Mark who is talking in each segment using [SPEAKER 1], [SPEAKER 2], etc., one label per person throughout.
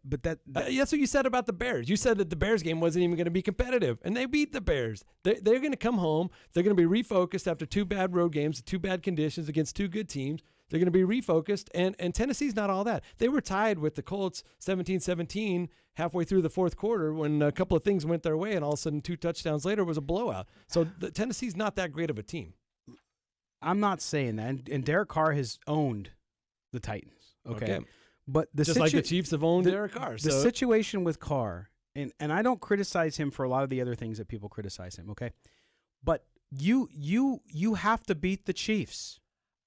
[SPEAKER 1] but
[SPEAKER 2] that's what you said about the Bears. You said that the Bears game wasn't even going to be competitive, and they beat the Bears. They're going to come home. They're going to be refocused after 2 bad road games, 2 bad conditions against 2 good teams. They're going to be refocused, and Tennessee's not all that. They were tied with the Colts 17-17 halfway through the fourth quarter when a couple of things went their way, and all of a sudden 2 touchdowns later was a blowout. So Tennessee's not that great of a team.
[SPEAKER 1] I'm not saying that, and Derek Carr has owned the Titans. Okay. But
[SPEAKER 2] just like the Chiefs have owned Derek Carr.
[SPEAKER 1] The situation with Carr, and I don't criticize him for a lot of the other things that people criticize him, okay? But you have to beat the Chiefs.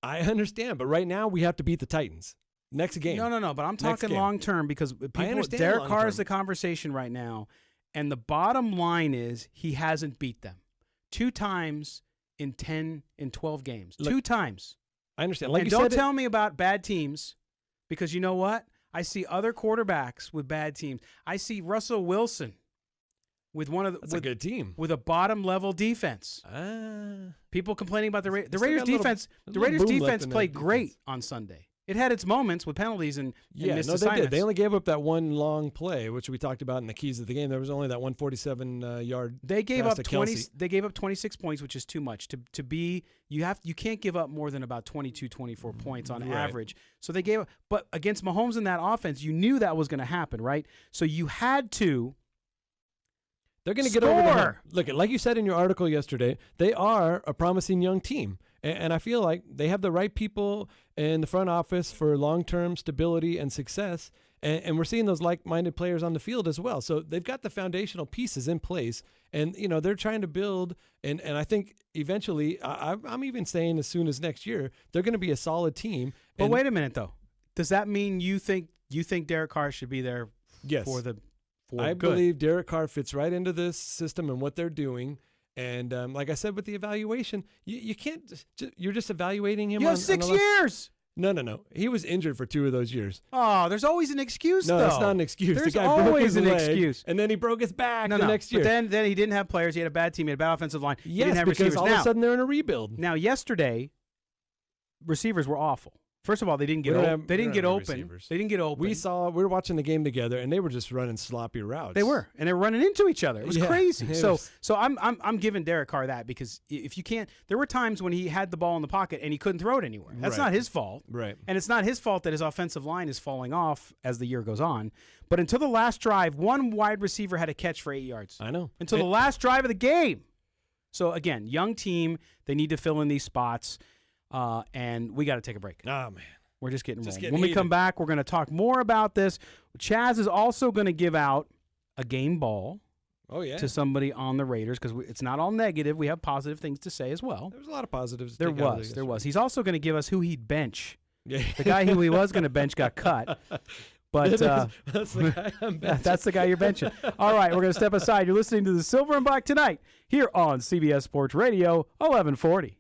[SPEAKER 2] I understand, but right now we have to beat the Titans. Next game.
[SPEAKER 1] No, but I'm talking long term because Derek Carr is the conversation right now, and the bottom line is he hasn't beat them 2 times in 12 games.
[SPEAKER 2] Look,
[SPEAKER 1] 2 times.
[SPEAKER 2] I understand. Like
[SPEAKER 1] and
[SPEAKER 2] you
[SPEAKER 1] don't
[SPEAKER 2] said,
[SPEAKER 1] tell me about bad teams. Because you know what? I see other quarterbacks with bad teams. I see Russell Wilson with
[SPEAKER 2] a good team
[SPEAKER 1] with a bottom level defense. People complaining about the Raiders defense. The Raiders defense played great on Sunday. It had its moments with penalties and missed assignments.
[SPEAKER 2] They did. They only gave up that one long play, which we talked about in the keys of the game. There was only that 147-yard.
[SPEAKER 1] They gave up 20. They gave up 26 points, which is too much to be. You can't give up more than about 22, 24 points on average. So they gave up. But against Mahomes in that offense, you knew that was going to happen, right? So you had to.
[SPEAKER 2] They're going to get over the hump. Look, like you said in your article yesterday, they are a promising young team. And I feel like they have the right people in the front office for long-term stability and success. And we're seeing those like-minded players on the field as well. So they've got the foundational pieces in place. And, they're trying to build. And I think eventually, I'm even saying as soon as next year, they're going to be a solid team.
[SPEAKER 1] But wait a minute, though. Does that mean you think Derek Carr should be there for the
[SPEAKER 2] I believe Derek Carr fits right into this system and what they're doing. And like I said with the evaluation, you can't – you're just evaluating him.
[SPEAKER 1] You have 6 years.
[SPEAKER 2] No. He was injured for 2 of those years.
[SPEAKER 1] Oh, there's always an excuse, though.
[SPEAKER 2] No, that's not an excuse.
[SPEAKER 1] There's
[SPEAKER 2] the guy
[SPEAKER 1] always
[SPEAKER 2] broke his
[SPEAKER 1] an
[SPEAKER 2] leg,
[SPEAKER 1] excuse.
[SPEAKER 2] And then he broke his back the next year.
[SPEAKER 1] But then he didn't have players. He had a bad team. He had a bad offensive line. He didn't have
[SPEAKER 2] because
[SPEAKER 1] receivers.
[SPEAKER 2] all of a sudden they're in a rebuild.
[SPEAKER 1] Now, yesterday, receivers were awful. First of all, they didn't get open. They didn't get open.
[SPEAKER 2] We were watching the game together, and they were just running sloppy routes.
[SPEAKER 1] They were, and they were running into each other. It was crazy. So I'm giving Derek Carr that because if you can't, there were times when he had the ball in the pocket and he couldn't throw it anywhere. That's not his fault.
[SPEAKER 2] Right.
[SPEAKER 1] And it's not his fault that his offensive line is falling off as the year goes on. But until the last drive, one wide receiver had a catch for 8 yards.
[SPEAKER 2] I know.
[SPEAKER 1] Until the last drive of the game. So again, young team, they need to fill in these spots. And we got to take a break.
[SPEAKER 2] Oh, man.
[SPEAKER 1] We're just getting rolling. When we come back, we're going to talk more about this. Chaz is also going to give out a game ball to somebody on the Raiders because it's not all negative. We have positive things to say as well.
[SPEAKER 2] There was a lot of positives.
[SPEAKER 1] There was. He's also going to give us who he'd bench. Yeah. The guy who he was going to bench got cut. But
[SPEAKER 2] that's the guy I'm benching.
[SPEAKER 1] That's the guy you're benching. All right, we're going to step aside. You're listening to the Silver and Black tonight here on CBS Sports Radio 1140.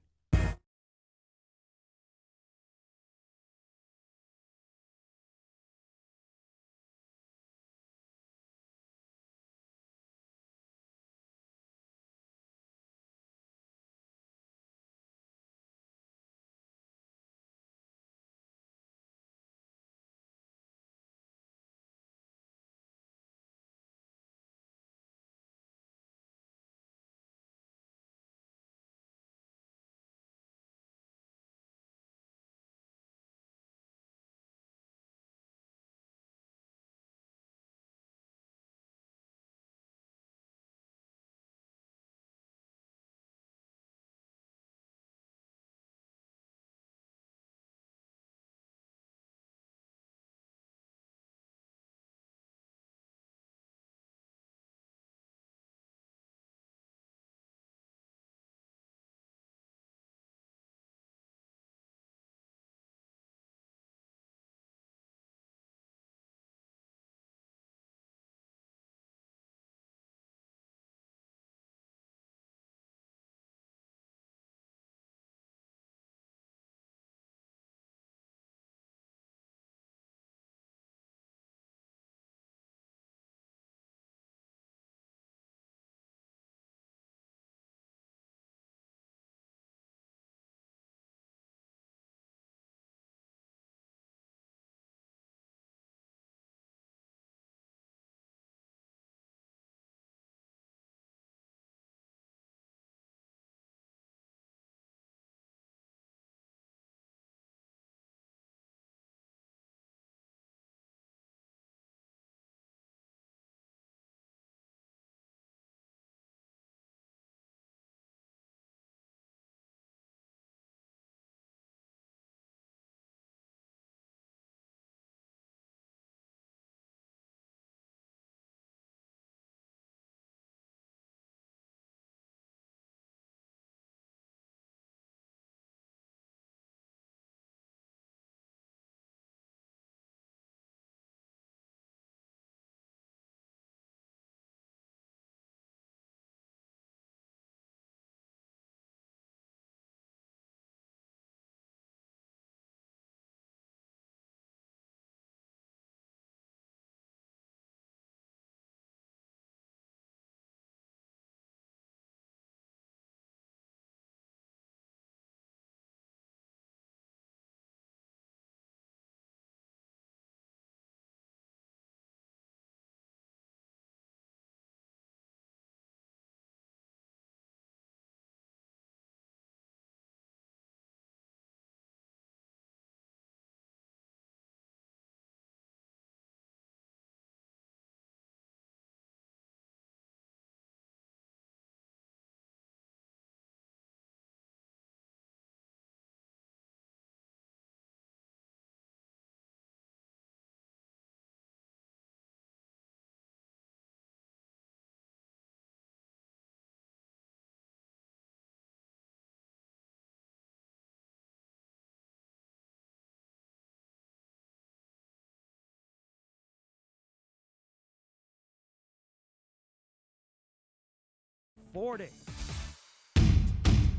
[SPEAKER 2] 40.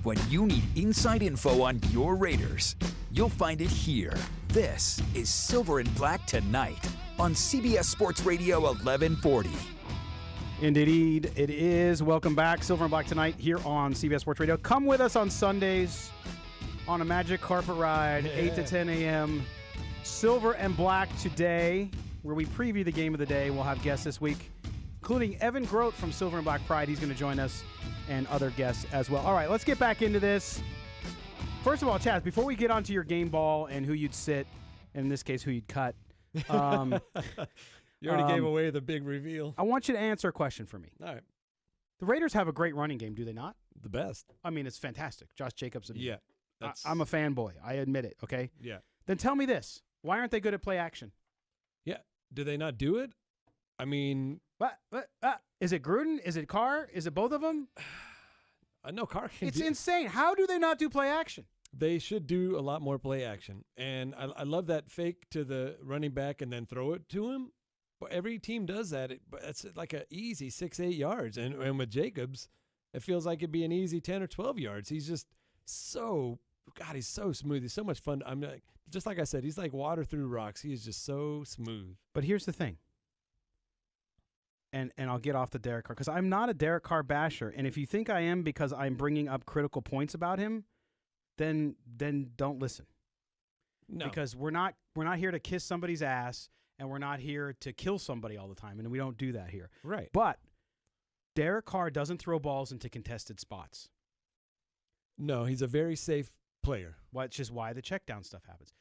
[SPEAKER 3] When you need inside info on your Raiders, you'll find it here. This is Silver and Black Tonight on CBS Sports Radio 1140.
[SPEAKER 1] Indeed, it is. Welcome back. Silver and Black Tonight here on CBS Sports Radio. Come with us on Sundays on a magic carpet ride, 8 to 10 a.m. Silver and Black today, where we preview the game of the day. We'll have guests this week, including Evan Grote from Silver and Black Pride. He's going to join us, and other guests as well. All right, let's get back into this. First of all, Chaz, before we get onto your game ball and who you'd sit, and in this case, who you'd cut,
[SPEAKER 2] You already gave away the big reveal.
[SPEAKER 1] I want you to answer a question for me.
[SPEAKER 2] All right.
[SPEAKER 1] The Raiders have a great running game, do they not?
[SPEAKER 2] The best.
[SPEAKER 1] I mean, it's fantastic. Josh Jacobs.
[SPEAKER 2] Yeah.
[SPEAKER 1] I'm a fanboy. I admit it, okay?
[SPEAKER 2] Yeah.
[SPEAKER 1] Then tell me this. Why aren't they good at play action?
[SPEAKER 2] Yeah. Do they not do it? I mean.
[SPEAKER 1] Is it Gruden? Is it Carr? Is it both of them?
[SPEAKER 2] I know Carr can.
[SPEAKER 1] It's insane. How do they not do play action?
[SPEAKER 2] They should do a lot more play action. And I love that fake to the running back and then throw it to him. But every team does that. But it's like an easy 6-8 yards. And with Jacobs, it feels like it'd be an easy 10 or 12 yards. He's just so he's so smooth. He's so much fun. I'm like, just like I said, he's like water through rocks. He is just so smooth.
[SPEAKER 1] But here's the thing. And I'll get off the Derek Carr because I'm not a Derek Carr basher. And if you think I am because I'm bringing up critical points about him, then don't listen.
[SPEAKER 2] No,
[SPEAKER 1] because we're not here to kiss somebody's ass, and we're not here to kill somebody all the time, and we don't do that here.
[SPEAKER 2] Right.
[SPEAKER 1] But Derek Carr doesn't throw balls into contested spots.
[SPEAKER 2] No, he's a very safe player.
[SPEAKER 1] Which is why the check down stuff happens.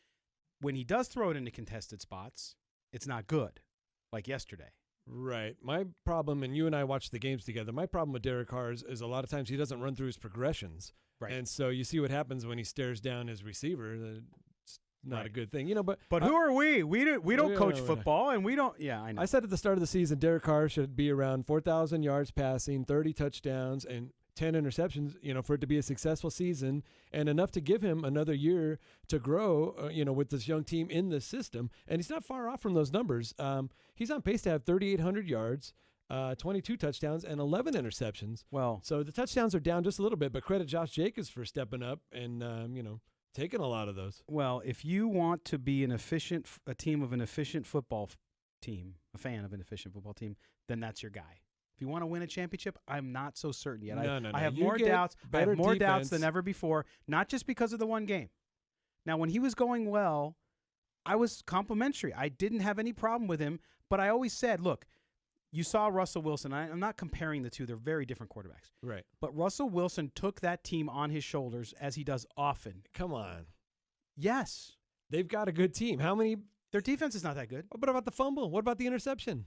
[SPEAKER 1] When he does throw it into contested spots, it's not good, like yesterday.
[SPEAKER 2] Right. My problem, and you and I watched the games together, my problem with Derek Carr is a lot of times he doesn't run through his progressions.
[SPEAKER 1] Right.
[SPEAKER 2] And so you see what happens when he stares down his receiver. It's not a good thing. You know, but
[SPEAKER 1] who are we? We don't coach football, and we don't. Yeah, I know.
[SPEAKER 2] I said at the start of the season, Derek Carr should be around 4,000 yards passing, 30 touchdowns, and 10 interceptions, for it to be a successful season and enough to give him another year to grow, with this young team in the system. And he's not far off from those numbers. He's on pace to have 3,800 yards, 22 touchdowns, and 11 interceptions.
[SPEAKER 1] Well,
[SPEAKER 2] so the touchdowns are down just a little bit, but credit Josh Jacobs for stepping up and, taking a lot of those.
[SPEAKER 1] Well, if you want to be a team of an efficient football team, a fan of an efficient football team, then that's your guy. If you want to win a championship, I'm not so certain yet.
[SPEAKER 2] No.
[SPEAKER 1] I have more doubts. I have more doubts than ever before, not just because of the one game. Now, when he was going well, I was complimentary. I didn't have any problem with him, but I always said, look, you saw Russell Wilson. I'm not comparing the two. They're very different quarterbacks.
[SPEAKER 2] Right.
[SPEAKER 1] But Russell Wilson took that team on his shoulders, as he does often.
[SPEAKER 2] Come on.
[SPEAKER 1] Yes.
[SPEAKER 2] They've got a good team. How many?
[SPEAKER 1] Their defense is not that good.
[SPEAKER 2] What about the fumble? What about the interception?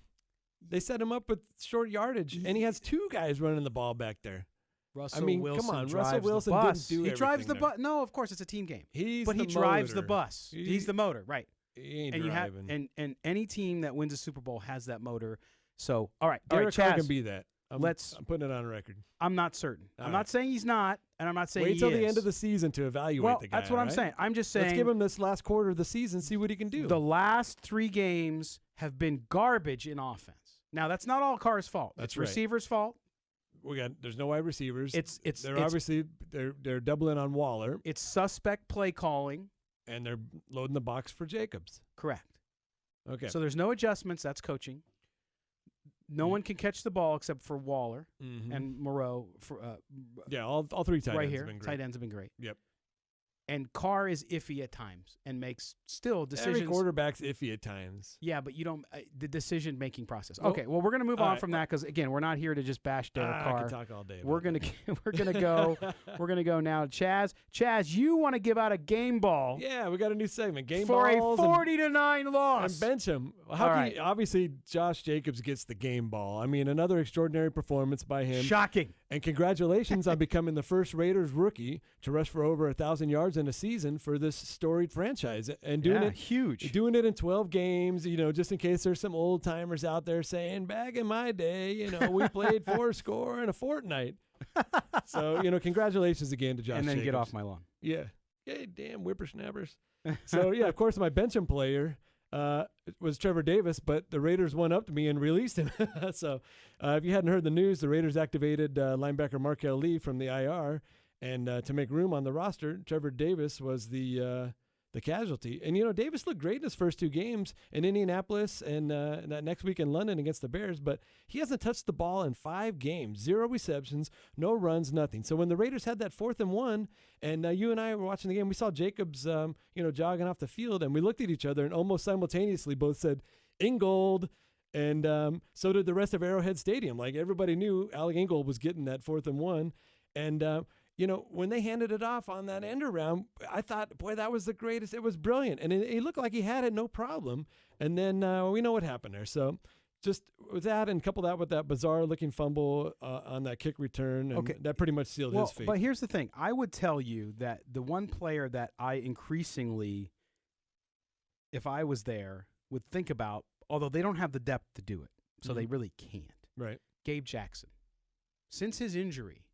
[SPEAKER 2] They set him up with short yardage, and he has two guys running the ball back there.
[SPEAKER 1] Russell Wilson
[SPEAKER 2] come on.
[SPEAKER 1] drives
[SPEAKER 2] Russell Wilson
[SPEAKER 1] the bus.
[SPEAKER 2] didn't do
[SPEAKER 1] He drives the
[SPEAKER 2] bus.
[SPEAKER 1] bus. No, of course, it's a team game.
[SPEAKER 2] He
[SPEAKER 1] drives the bus. He's the motor, right?
[SPEAKER 2] He ain't
[SPEAKER 1] and
[SPEAKER 2] driving.
[SPEAKER 1] You have and any team that wins a Super Bowl has that motor. So, all right,
[SPEAKER 2] Derek Carr
[SPEAKER 1] Chaz,
[SPEAKER 2] can be that. I'm putting it on record.
[SPEAKER 1] I'm not certain.
[SPEAKER 2] All
[SPEAKER 1] I'm
[SPEAKER 2] right.
[SPEAKER 1] not saying he's not, and I'm not saying
[SPEAKER 2] Wait
[SPEAKER 1] he
[SPEAKER 2] till
[SPEAKER 1] is.
[SPEAKER 2] the end of the season to evaluate the guy.
[SPEAKER 1] That's what I'm saying. I'm just saying.
[SPEAKER 2] Let's give him this last quarter of the season, see what he can do.
[SPEAKER 1] The last 3 games have been garbage in offense. Now, that's not all Carr's fault.
[SPEAKER 2] That's
[SPEAKER 1] it's
[SPEAKER 2] right.
[SPEAKER 1] receivers' fault.
[SPEAKER 2] There's no wide receivers.
[SPEAKER 1] They're
[SPEAKER 2] obviously doubling on Waller.
[SPEAKER 1] It's suspect play calling,
[SPEAKER 2] and they're loading the box for Jacobs.
[SPEAKER 1] Correct.
[SPEAKER 2] Okay.
[SPEAKER 1] So there's no adjustments. That's coaching. No one can catch the ball except for Waller and Moreau.
[SPEAKER 2] All 3 tight
[SPEAKER 1] right
[SPEAKER 2] ends
[SPEAKER 1] here.
[SPEAKER 2] have been great.
[SPEAKER 1] Tight ends have been great.
[SPEAKER 2] Yep.
[SPEAKER 1] And Carr is iffy at times and makes still decisions.
[SPEAKER 2] Every quarterback's iffy at times.
[SPEAKER 1] Yeah, but you don't the decision-making process. Okay, well, we're going to move on from that because again, we're not here to just bash Derek Carr.
[SPEAKER 2] I can talk all day.
[SPEAKER 1] We're going to go now. Chaz, you want to give out a game ball?
[SPEAKER 2] Yeah, we got a new segment. Game
[SPEAKER 1] for
[SPEAKER 2] balls
[SPEAKER 1] a 40-9 loss.
[SPEAKER 2] And bench him. Obviously, Josh Jacobs gets the game ball. I mean, another extraordinary performance by him.
[SPEAKER 1] Shocking.
[SPEAKER 2] And congratulations on becoming the first Raiders rookie to rush for over 1,000 yards in a season for this storied franchise. And doing it
[SPEAKER 1] huge.
[SPEAKER 2] Doing it in 12 games, just in case there's some old timers out there saying, back in my day, we played 4 score in a fortnight. So, congratulations again to Josh
[SPEAKER 1] And then
[SPEAKER 2] Jacobs.
[SPEAKER 1] get off my lawn.
[SPEAKER 2] Yeah. Hey, damn whippersnappers. So, yeah, of course, my bench him player, was Trevor Davis, but the Raiders went up to me and released him. So if you hadn't heard the news, the Raiders activated linebacker Markel Lee from the IR, and to make room on the roster, Trevor Davis was the casualty. And, Davis looked great in his first 2 games in Indianapolis and that next week in London against the Bears, but he hasn't touched the ball in 5 games, 0 receptions, no runs, nothing. So when the Raiders had that 4th and 1, and you and I were watching the game, we saw Jacobs, jogging off the field, and we looked at each other and almost simultaneously both said, Ingold, and so did the rest of Arrowhead Stadium. Like, everybody knew Alec Ingold was getting that 4th and 1, and when they handed it off on that end around, I thought, boy, that was the greatest. It was brilliant. And it looked like he had it no problem. And then we know what happened there. So just with that and couple that with that bizarre-looking fumble on that kick return, and that pretty much sealed his fate.
[SPEAKER 1] But here's the thing. I would tell you that the one player that I increasingly, if I was there, would think about, although they don't have the depth to do it, so they really can't.
[SPEAKER 2] Right.
[SPEAKER 1] Gabe Jackson. Since his injury,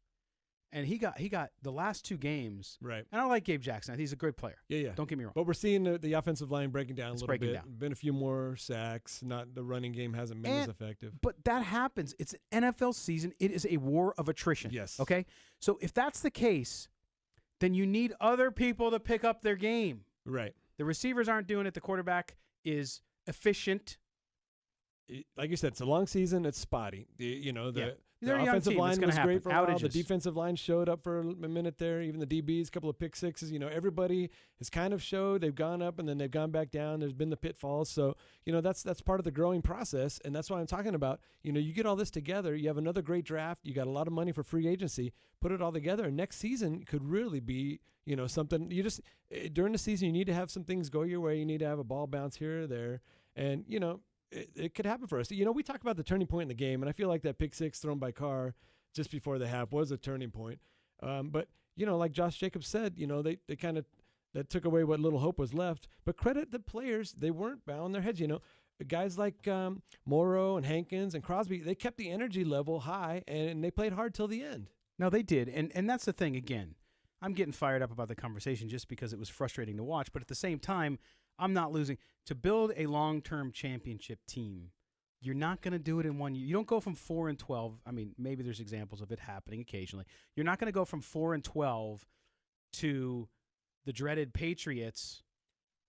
[SPEAKER 1] and he got the last 2 games.
[SPEAKER 2] Right.
[SPEAKER 1] And I like Gabe Jackson. I think he's a great player.
[SPEAKER 2] Yeah.
[SPEAKER 1] Don't get me wrong.
[SPEAKER 2] But we're seeing the offensive line breaking down a little bit.
[SPEAKER 1] Down.
[SPEAKER 2] Been a few more sacks. Not the running game hasn't been as effective.
[SPEAKER 1] But that happens. It's an NFL season. It is a war of attrition.
[SPEAKER 2] Yes.
[SPEAKER 1] Okay? So if that's the case, then you need other people to pick up their game.
[SPEAKER 2] Right.
[SPEAKER 1] The receivers aren't doing it. The quarterback is efficient.
[SPEAKER 2] Like you said, it's a long season. It's spotty. The offensive line was great for a while. The defensive line showed up for a minute there. Even the DBs, a couple of pick sixes. Everybody has kind of showed. They've gone up and then they've gone back down. There's been the pitfalls. So, that's part of the growing process. And that's what I'm talking about. You get all this together. You have another great draft. You got a lot of money for free agency. Put it all together. And next season could really be, something. You just, during the season, you need to have some things go your way. You need to have a ball bounce here or there. And, it could happen for us. We talk about the turning point in the game, and I feel like that pick 6 thrown by Carr just before the half was a turning point. But, like Josh Jacobs said, they kind of that took away what little hope was left. But credit the players. They weren't bowing their heads, Guys like Morrow and Hankins and Crosby, they kept the energy level high, and they played hard till the end.
[SPEAKER 1] No, they did. And that's the thing, again. I'm getting fired up about the conversation just because it was frustrating to watch. But at the same time, I'm not losing. To build a long-term championship team, you're not going to do it in 1 year. You don't go from 4-12. I mean, maybe there's examples of it happening occasionally. You're not going to go from 4-12 to the dreaded Patriots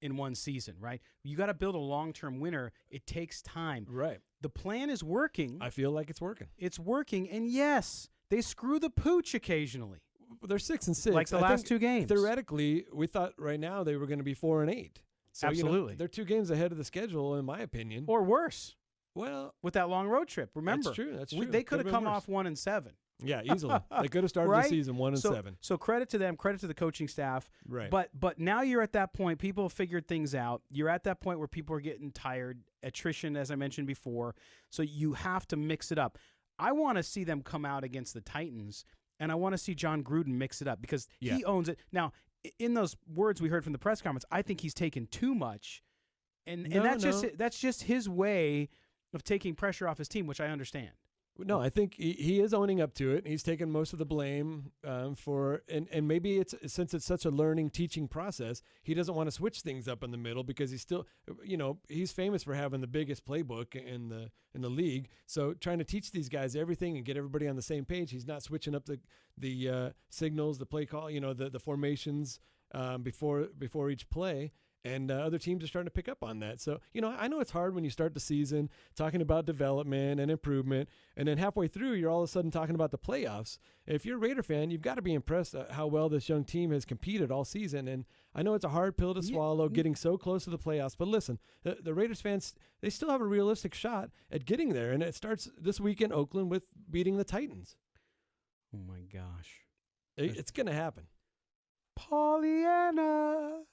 [SPEAKER 1] in one season, right? You got to build a long-term winner. It takes time.
[SPEAKER 2] Right.
[SPEAKER 1] The plan is working.
[SPEAKER 2] I feel like it's working.
[SPEAKER 1] It's working, and yes, they screw the pooch occasionally.
[SPEAKER 2] They're 6-6.
[SPEAKER 1] Like the last 2 games.
[SPEAKER 2] Theoretically, we thought right now they were going to be 4-8. So,
[SPEAKER 1] absolutely.
[SPEAKER 2] They're 2 games ahead of the schedule, in my opinion.
[SPEAKER 1] Or worse.
[SPEAKER 2] Well,
[SPEAKER 1] with that long road trip, remember?
[SPEAKER 2] That's true.
[SPEAKER 1] They could have come off 1-7.
[SPEAKER 2] Yeah, easily. They could have started
[SPEAKER 1] right?
[SPEAKER 2] the season 1-7.
[SPEAKER 1] So credit to them, credit to the coaching staff.
[SPEAKER 2] Right.
[SPEAKER 1] But now you're at that point. People have figured things out. You're at that point where people are getting tired. Attrition, as I mentioned before. So you have to mix it up. I want to see them come out against the Titans, and I want to see John Gruden mix it up because he owns it. Now, in those words we heard from the press conference, I think he's taken too much. And that's just his way of taking pressure off his team, which I understand.
[SPEAKER 2] No, I think he is owning up to it. He's taken most of the blame for, and maybe it's since it's such a learning, teaching process, he doesn't want to switch things up in the middle because he's still, he's famous for having the biggest playbook in the league. So trying to teach these guys everything and get everybody on the same page, he's not switching up the signals, the play call, the formations before each play. And other teams are starting to pick up on that. So, I know it's hard when you start the season talking about development and improvement, and then halfway through, you're all of a sudden talking about the playoffs. If you're a Raider fan, you've got to be impressed at how well this young team has competed all season. And I know it's a hard pill to swallow, getting so close to the playoffs. But listen, the Raiders fans, they still have a realistic shot at getting there. And it starts this week in Oakland with beating the Titans.
[SPEAKER 1] Oh, my gosh.
[SPEAKER 2] It's going to happen.
[SPEAKER 1] Pollyanna.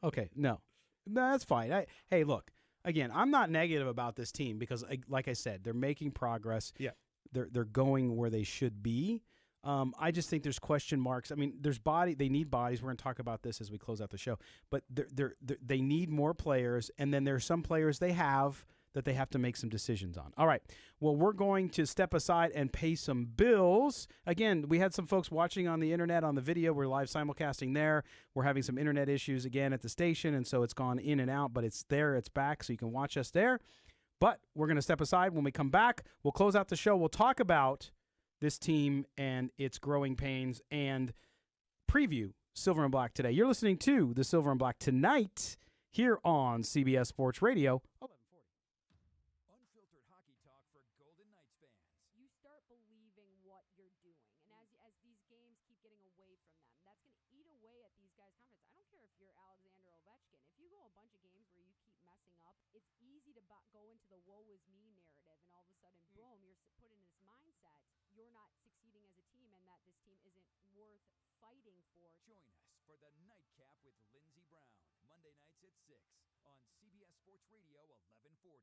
[SPEAKER 1] Okay, no, that's fine. Hey, look, again, I'm not negative about this team because, like I said, they're making progress.
[SPEAKER 2] Yeah,
[SPEAKER 1] they're going where they should be. I just think there's question marks. I mean, they need bodies. We're going to talk about this as we close out the show. But they need more players, and then there's some players they have that they have to make some decisions on. All right. Well, we're going to step aside and pay some bills. Again, we had some folks watching on the internet on the video. We're live simulcasting there. We're having some internet issues again at the station, and so it's gone in and out, but it's there. It's back, so you can watch us there. But we're going to step aside. When we come back, we'll close out the show. We'll talk about this team and its growing pains and preview Silver and Black today. You're listening to the Silver and Black Tonight here on CBS Sports Radio.
[SPEAKER 3] Unfiltered hockey talk for Golden Knights fans.
[SPEAKER 4] You start believing what you're doing. And as these games keep getting away from them, that's going to eat away at these guys' confidence. I don't care if you're Alexander Ovechkin. If you go a bunch of games where you keep messing up, it's easy to go into the woe is me narrative, and all of a sudden, boom, you're put in this mindset. You're not succeeding as a team, and that this team isn't worth fighting for.
[SPEAKER 3] Join us for the Nightcap with Lindsey Brown, Monday nights at 6 on CBS Sports Radio 1140.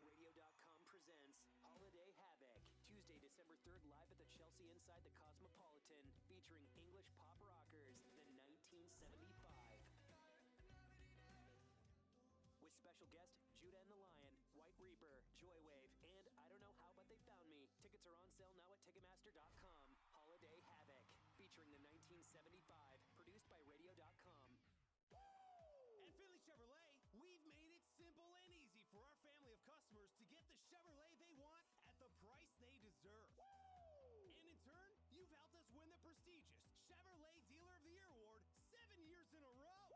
[SPEAKER 5] Radio.com presents Holiday Havoc, Tuesday, December 3rd, live at the Chelsea inside the Cosmopolitan, featuring English pop rockers, the 1975. With special guest Judah and the Lion, White Reaper, Joywave, and I Don't Know How But They Found Me. Tickets are on sale now at Ticketmaster.com. Holiday Havoc, featuring the 1975, produced by Radio.com.
[SPEAKER 6] At Finley Chevrolet, we've made it simple and easy for our family of customers to get the Chevrolet they want at the price they deserve. And in turn, you've helped us win the prestigious Chevrolet Dealer of the Year award 7 years in a row.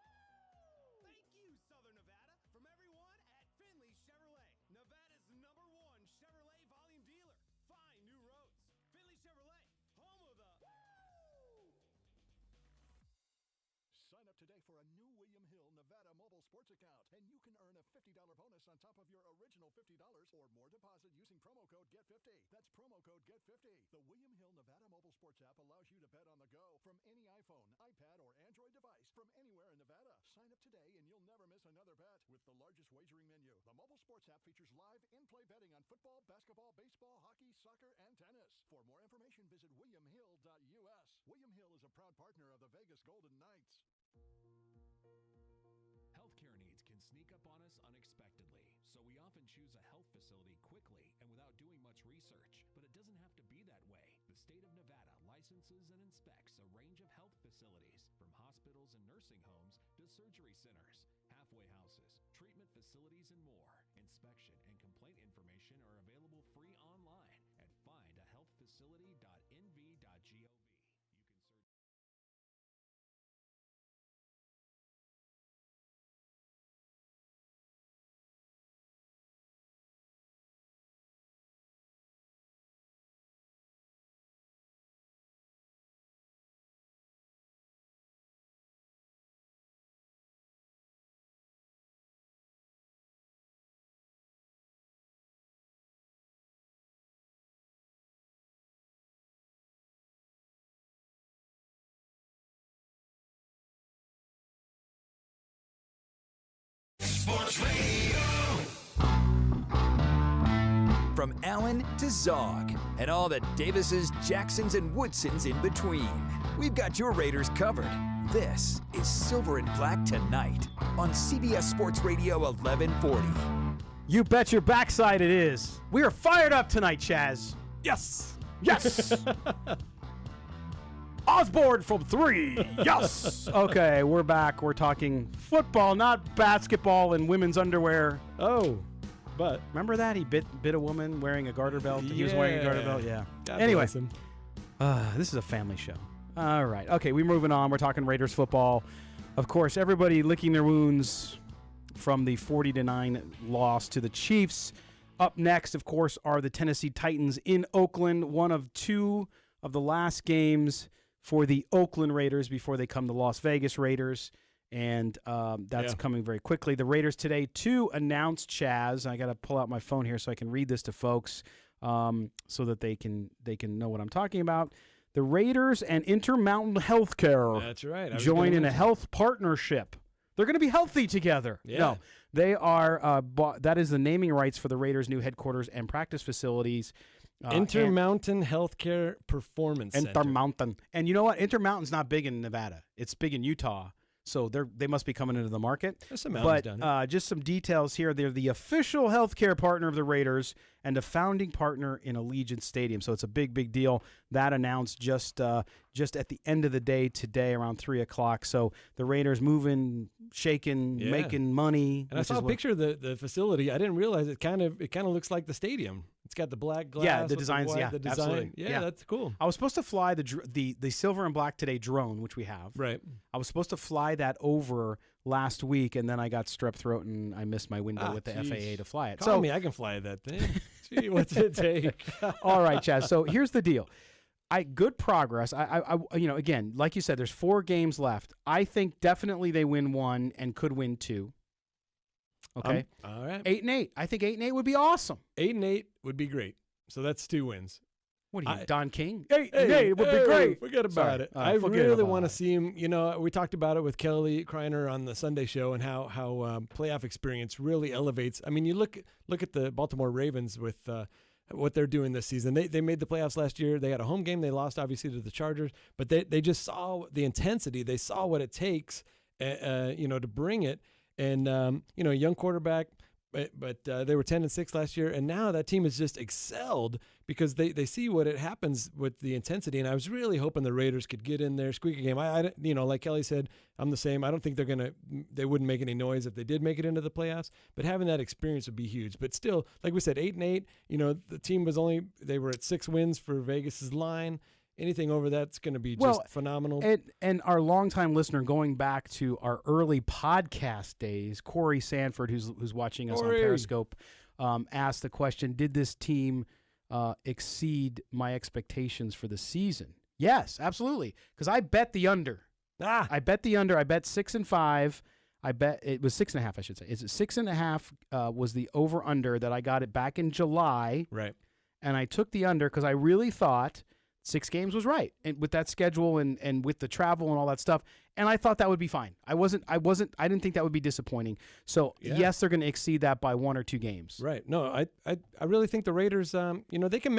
[SPEAKER 6] Thank you, Southern Nevada, from everyone at Finley Chevrolet, Nevada's #1 Chevrolet volume dealer. Find new roads. Finley Chevrolet, home of the
[SPEAKER 7] Sign up today for a new William Hill Nevada mobile sports account, and you can earn a $50 bonus on top of your original $50 or more deposit using promo code GET50. That's promo code GET50. The William Hill Nevada mobile sports app allows you to bet on the go from any iPhone, iPad, or Android device from anywhere in Nevada. Sign up today and you'll never miss another bet. With the largest wagering menu, the mobile sports app features live in-play betting on football, basketball, baseball, hockey, soccer, and tennis. For more information, visit williamhill.us. William Hill is a proud partner of the Vegas Golden Knights.
[SPEAKER 8] Healthcare needs can sneak up on us unexpectedly, so we often choose a health facility quickly and without doing much research. But it doesn't have to be that way. The state of Nevada licenses and inspects a range of health facilities, from hospitals and nursing homes to surgery centers, halfway houses, treatment facilities, and more. Inspection and complaint information are available free online at findahealthfacility.nv.gov.
[SPEAKER 3] Sports Radio. From Allen to Zog and all the Davises, Jacksons, and Woodsons in between, we've got your Raiders covered. This is Silver and Black Tonight on CBS Sports Radio 1140.
[SPEAKER 1] You bet your backside it is. We are fired up tonight, Chaz.
[SPEAKER 2] Yes.
[SPEAKER 1] Yes. Osborne from 3. Yes. Okay, we're back. We're talking football, not basketball in women's underwear.
[SPEAKER 2] Oh, but
[SPEAKER 1] remember that? He bit a woman wearing a garter belt. He was wearing a garter belt. Yeah.
[SPEAKER 2] God
[SPEAKER 1] anyway,
[SPEAKER 2] bless him.
[SPEAKER 1] This is a family show. All right. Okay, we're moving on. We're talking Raiders football. Of course, everybody licking their wounds from the 40-9 loss to the Chiefs. Up next, of course, are the Tennessee Titans in Oakland, one of two of the last games for the Oakland Raiders before they come to Las Vegas Raiders, and that's coming very quickly. The Raiders today, too, announced, Chaz. I got to pull out my phone here so I can read this to folks so that they can know what I'm talking about. The Raiders and Intermountain Healthcare
[SPEAKER 2] That's right.
[SPEAKER 1] join in a health partnership. They're going to be healthy together.
[SPEAKER 2] Yeah.
[SPEAKER 1] No, they are. That is the naming rights for the Raiders' new headquarters and practice facilities.
[SPEAKER 2] Intermountain Healthcare Performance Center.
[SPEAKER 1] Intermountain. And you know what? Intermountain's not big in Nevada. It's big in Utah. So they must be coming into the market.
[SPEAKER 2] There's some mountains down there.
[SPEAKER 1] Just some details here. They're the official healthcare partner of the Raiders and a founding partner in Allegiant Stadium. So it's a big, big deal. That announced just at the end of the day today around 3 o'clock. So the Raiders moving, shaking, making money.
[SPEAKER 2] And I saw a picture of the facility. I didn't realize it kind of looks like the stadium. It's got the black glass.
[SPEAKER 1] Yeah, the designs.
[SPEAKER 2] The design.
[SPEAKER 1] Absolutely.
[SPEAKER 2] Yeah, that's cool.
[SPEAKER 1] I was supposed to fly the silver and black today drone, which we have.
[SPEAKER 2] Right.
[SPEAKER 1] I was supposed to fly that over last week, and then I got strep throat, and I missed my window with the FAA to fly it.
[SPEAKER 2] Call me, I can fly that thing. Gee, what's it take?
[SPEAKER 1] All right, Chaz. So here's the deal. Good progress. I again, like you said, there's 4 games left. I think definitely they win 1 and could win 2. Okay.
[SPEAKER 2] All right.
[SPEAKER 1] 8-8. I think 8-8 would be awesome.
[SPEAKER 2] 8-8 would be great. So that's 2 wins.
[SPEAKER 1] What are you, Don King? 8-8 would be great.
[SPEAKER 2] Forget about it. I really want to see him. You know, we talked about it with Kelly Kreiner on the Sunday show and how playoff experience really elevates. I mean, you look at the Baltimore Ravens with what they're doing this season. They made the playoffs last year. They had a home game. They lost, obviously, to the Chargers. But they just saw the intensity. They saw what it takes, to bring it. And, young quarterback, but they were 10-6 last year. And now that team has just excelled because they see what it happens with the intensity. And I was really hoping the Raiders could get in there, squeak a game. I like Kelly said, I'm the same. I don't think they wouldn't make any noise if they did make it into the playoffs. But having that experience would be huge. But still, like we said, 8-8, the team they were at 6 wins for Vegas's line. Anything over that's going to be just phenomenal.
[SPEAKER 1] And our longtime listener, going back to our early podcast days, Corey Sanford, who's watching us on Periscope, asked the question, did this team exceed my expectations for the season? Yes, absolutely, because I bet the under. I bet the under. I bet 6-5. I bet it was 6.5, I should say. Is it 6.5 was the over-under that I got it back in July.
[SPEAKER 2] Right.
[SPEAKER 1] And I took the under because I really thought 6 games was right, and with that schedule and with the travel and all that stuff, and I thought that would be fine. I didn't think that would be disappointing. So yes, they're going to exceed that by 1 or 2 games.
[SPEAKER 2] Right. No, I really think the Raiders, they can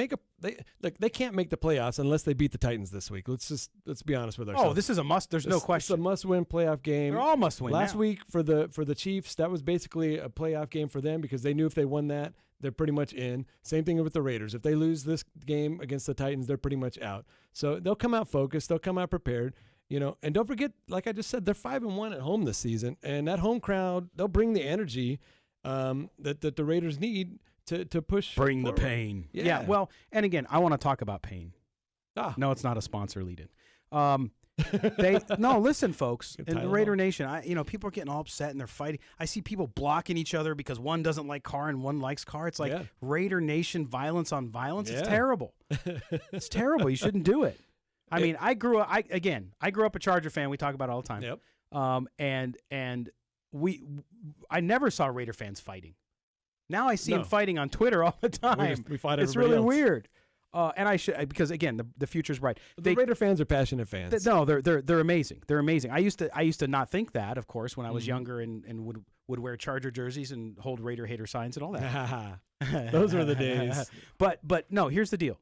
[SPEAKER 2] they can't make the playoffs unless they beat the Titans this week. Let's be honest with ourselves.
[SPEAKER 1] Oh, this is a must. There's no question.
[SPEAKER 2] It's a must-win playoff game.
[SPEAKER 1] They're all must-win.
[SPEAKER 2] Last week for the Chiefs, that was basically a playoff game for them because they knew if they won that, they're pretty much in. Same thing with the Raiders. If they lose this game against the Titans, they're pretty much out. So they'll come out focused. They'll come out prepared. And don't forget, like I just said, they're 5-1 at home this season, and that home crowd, they'll bring the energy that the Raiders need to push.
[SPEAKER 1] Bring
[SPEAKER 2] forward.
[SPEAKER 1] The pain. Yeah. Well, and again, I want to talk about pain. No, it's not a sponsor lead-in. Listen, folks, in the Raider Nation, people are getting all upset and they're fighting. I see people blocking each other because one doesn't like Carr and one likes Carr. It's like Raider Nation violence on violence. It's terrible. It's terrible. You shouldn't do it. I mean, I grew up a Charger fan. We talk about it all the time.
[SPEAKER 2] Yep.
[SPEAKER 1] And I never saw Raider fans fighting. Now I see them fighting on Twitter all the time.
[SPEAKER 2] We fight
[SPEAKER 1] it's really weird. And I should, because again, the future's bright.
[SPEAKER 2] The Raider fans are passionate fans.
[SPEAKER 1] They're amazing. They're amazing. I used to not think that, of course, when I was younger and would wear Charger jerseys and hold Raider hater signs and all that.
[SPEAKER 2] Those were the days.
[SPEAKER 1] But no, here's the deal.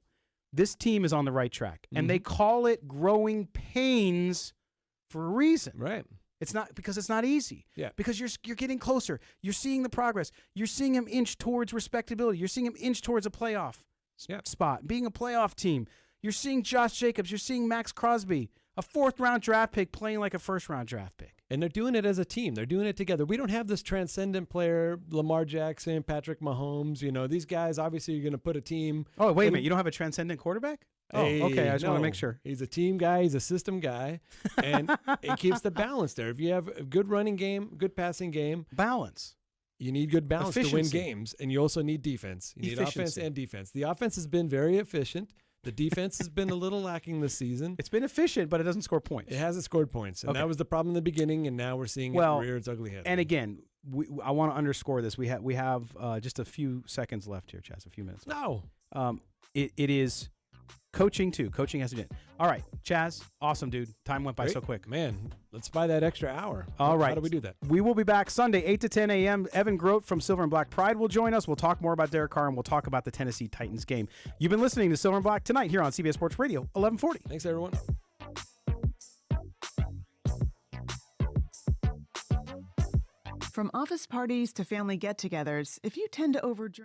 [SPEAKER 1] This team is on the right track, and they call it growing pains for a reason.
[SPEAKER 2] Right.
[SPEAKER 1] It's not because it's not easy.
[SPEAKER 2] Yeah.
[SPEAKER 1] Because you're getting closer. You're seeing the progress. You're seeing him inch towards respectability. You're seeing him inch towards a playoff spot, being a playoff team. You're seeing Josh Jacobs. You're seeing Max Crosby, a 4th-round draft pick playing like a 1st-round draft pick.
[SPEAKER 2] And they're doing it as a team. They're doing it together. We don't have this transcendent player, Lamar Jackson, Patrick Mahomes. These guys, obviously, you're going to put a team.
[SPEAKER 1] Oh, wait a minute. You don't have a transcendent quarterback?
[SPEAKER 2] Hey,
[SPEAKER 1] okay. I just want to make sure.
[SPEAKER 2] He's a team guy. He's a system guy. And it keeps the balance there. If you have a good running game, good passing game.
[SPEAKER 1] Balance.
[SPEAKER 2] You need good balance to win games. And you also need defense. You need offense and defense. The offense has been very efficient. The defense has been a little lacking this season.
[SPEAKER 1] It's been efficient, but it doesn't score points.
[SPEAKER 2] It hasn't scored points. And that was the problem in the beginning, and now we're seeing it rear its ugly head.
[SPEAKER 1] And again, I want to underscore this. We have just a few seconds left here, Chaz, a few minutes left.
[SPEAKER 2] No.
[SPEAKER 1] It is coaching, too. Coaching has to be in. All right, Chaz, awesome, dude. Time went by so quick.
[SPEAKER 2] Man, let's buy that extra hour.
[SPEAKER 1] All right.
[SPEAKER 2] How do we do that?
[SPEAKER 1] We will be back Sunday, 8 to 10 a.m. Evan Grote from Silver and Black Pride will join us. We'll talk more about Derek Carr, and we'll talk about the Tennessee Titans game. You've been listening to Silver and Black tonight here on CBS Sports Radio, 1140.
[SPEAKER 2] Thanks, everyone.
[SPEAKER 9] From office parties to family get-togethers, if you tend to overdrink...